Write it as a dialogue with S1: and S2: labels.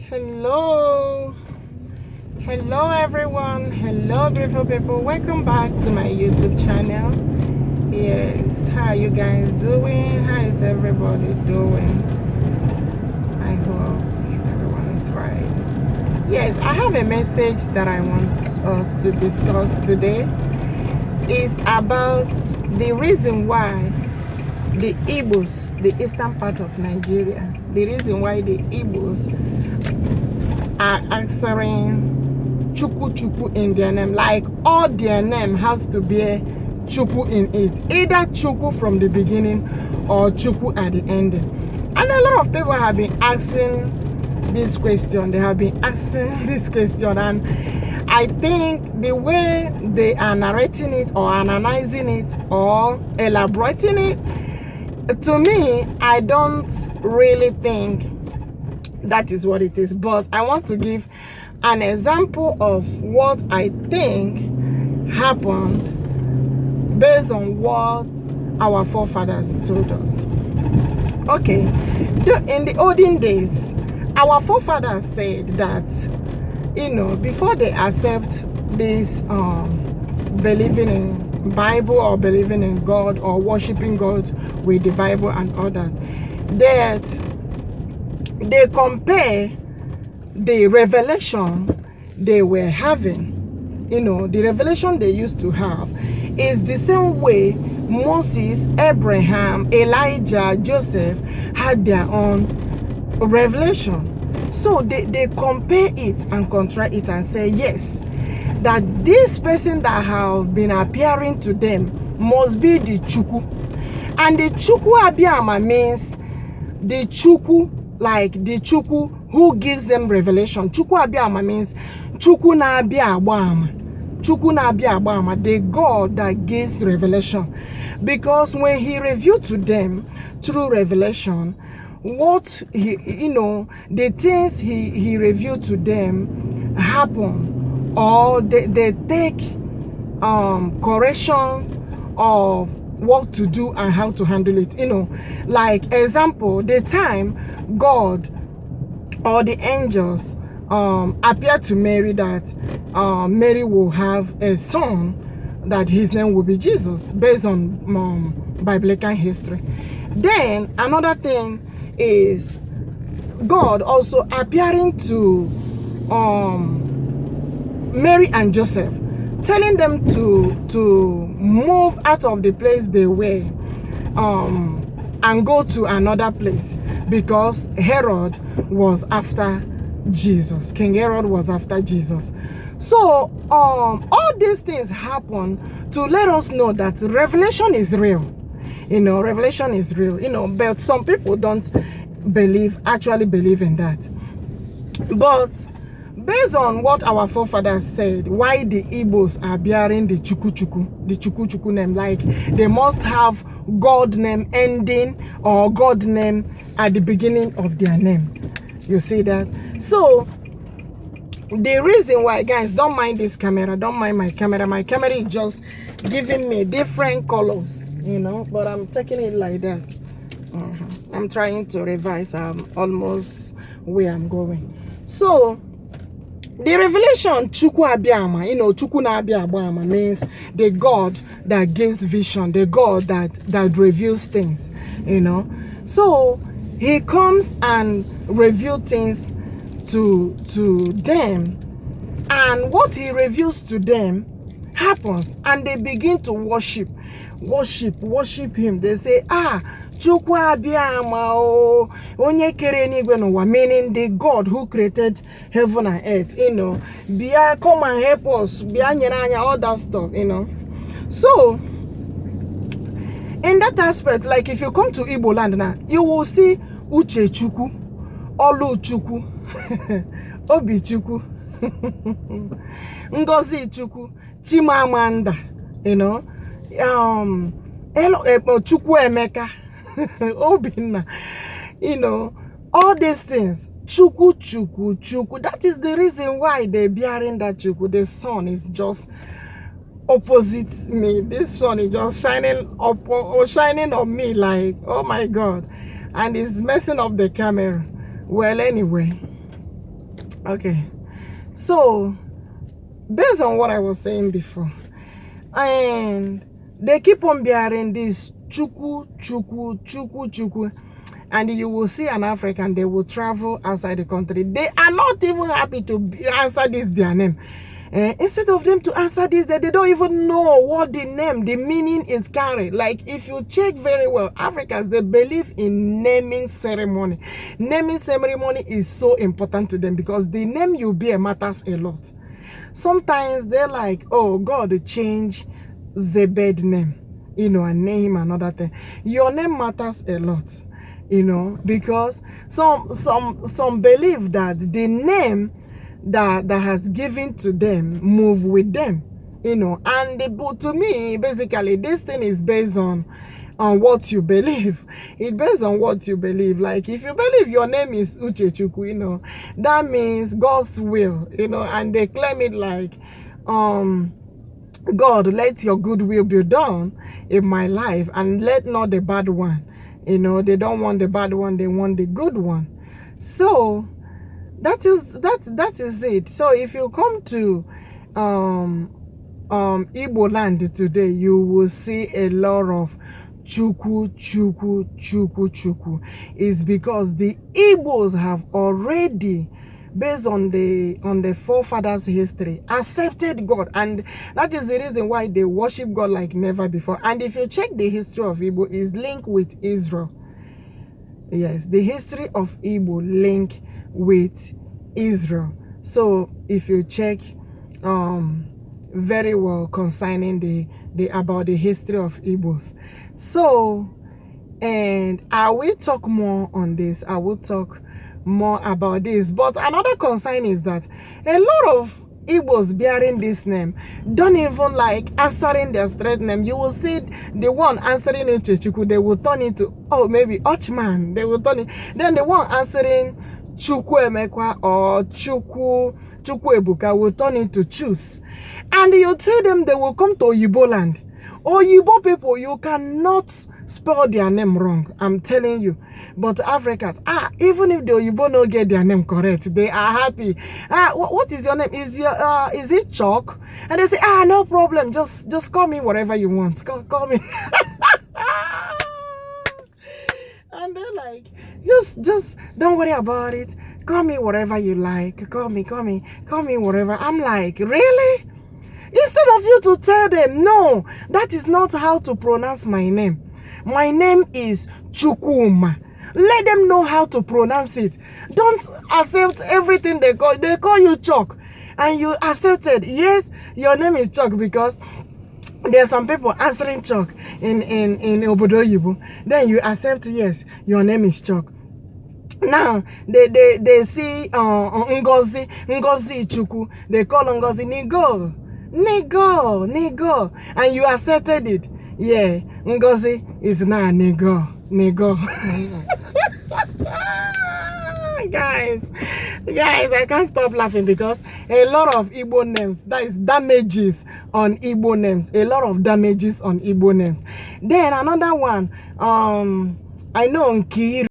S1: Hello everyone. Hello beautiful people, welcome back to my YouTube channel. Yes, how are you guys doing? How is everybody doing? I hope everyone is right. Yes, I have a message that I want us to discuss today. It's about the reason why the Igbos, the eastern part of Nigeria, the reason why the Igbos are answering Chukwu in their name. Like all their name has to be a Chukwu in it. Either Chukwu from the beginning or Chukwu at the ending. And a lot of people have been asking this question. They have been asking this question. And I think the way they are narrating it or analyzing it or elaborating it, to me, I don't really think that is what it is. But I want to give an example of what I think happened based on what our forefathers told us. Okay, in the olden days, our forefathers said that, before they accept this believing in Bible or believing in God or worshiping God with the Bible and all that they compare the revelation they were having. The revelation they used to have is the same way Moses, Abraham, Elijah, Joseph had their own revelation. So they compare it and contrast it and say, yes, that this person that have been appearing to them must be the Chukwu. And the Chukwu Abiyama means the Chukwu, like the Chukwu who gives them revelation. Chukwu Abiyama means Chukwu na Abia Agbama. Chukwu na Abia Agbama, the God that gives revelation. Because when he revealed to them through revelation, what he, the things he revealed to them happen, or they take corrections of what to do and how to handle it. Like example, the time God or the angels appeared to Mary that Mary will have a son, that his name will be Jesus, based on biblical history. Then another thing is God also appearing to Mary and Joseph, telling them to move out of the place they were and go to another place, because Herod was after Jesus. King Herod was after Jesus. So all these things happen to let us know that revelation is real. Revelation is real. But some people don't actually believe in that. But based on what our forefathers said, why the Igbos are bearing the Chukwu name, like they must have God name ending or God name at the beginning of their name. You see that? So the reason why, guys, don't mind this camera, don't mind my camera is just giving me different colors, but I'm taking it like that. I'm trying to revise. I'm almost where I'm going. So the revelation Chukwu Abiyama, Chukwu na Abia Agbama means the God that gives vision, the God that reveals things, So he comes and reveals things to them, and what he reveals to them happens, and they begin to worship him. They say, Chukwu Abiyama o, onye kere n'igwe n'ụwa, meaning the God who created heaven and earth, Bia, come and help us, Bia nyere anya, all that stuff, So in that aspect, like if you come to Igbo land now, you will see Uche Chukwu, Olu Chukwu, Obi Chukwu, Ngozi Chukwu, Chimamanda, Chukwu Emeka, Obinna, all these things. Chukwu. That is the reason why they're bearing that Chukwu. The sun is just opposite me. This sun is just shining up or shining on me, like, oh my God. And it's messing up the camera. Well, anyway, Okay. So, based on what I was saying before, and they keep on bearing this Chukwu, Chukwu, Chukwu, Chukwu, and you will see an African, they will travel outside the country. They are not even happy to answer this their name. Instead of them to answer this, they don't even know what the name, the meaning is carried. Like, if you check very well, Africans, they believe in naming ceremony. Naming ceremony is so important to them because the name you bear matters a lot. Sometimes they're like, oh, God, change the bed name, you know, and name another thing. Your name matters a lot, you know, because some believe that the name that has given to them move with them, you know. And to me, basically, this thing is based on what you believe. It's based on what you believe. Like, if you believe your name is Chukwu, you know, that means God's will, you know, and they claim it like, God, let your good will be done in my life and let not the bad one. You know, they don't want the bad one, they want the good one. So that is it. So if you come to Igbo land today, you will see a lot of Chukwu, Chukwu, Chukwu, Chukwu. It's because the Igbos have already, based on the forefathers' history, accepted God, and that is the reason why they worship God like never before. And if you check the history of Igbo, is linked with Israel. Yes, the history of Igbo link with Israel. So if you check very well concerning the about the history of Igbos. So, and I will talk more on this. I will talk more about this. But another concern is that a lot of Igbos bearing this name don't even like answering their straight name. You will see the one answering it Chukwu, they will turn into, oh, maybe Ochman. They will turn it. Then the one answering Chukwu Emekwa or Chukwu Ebuka will turn into Chus. And you tell them they will come to Oyibo land. Oyibo people, you cannot spell their name wrong. I'm telling you. But Africans, even if the Oyibo don't get their name correct, they are happy. What is your name? Is it Chalk? And they say, no problem. Just call me whatever you want. Call me. And they're like, just don't worry about it. Call me whatever you like. Call me whatever. I'm like, really? Instead of you to tell them, no, that is not how to pronounce my name. My name is Chukwuma. Let them know how to pronounce it. Don't accept everything they call you Chalk. And you accepted, yes, your name is Chalk because there's some people answering Chalk in Obodo Oyibo. Then you accept, yes, your name is Chalk. Now they see Ngozi Chukwu. They call Ngozi Nigo, and you accepted it. Yeah, Ngozi is now Nigo. Guys, I can't stop laughing because a lot of Igbo names, that is damages on Igbo names. A lot of damages on Igbo names. Then another one, I know Nkiru.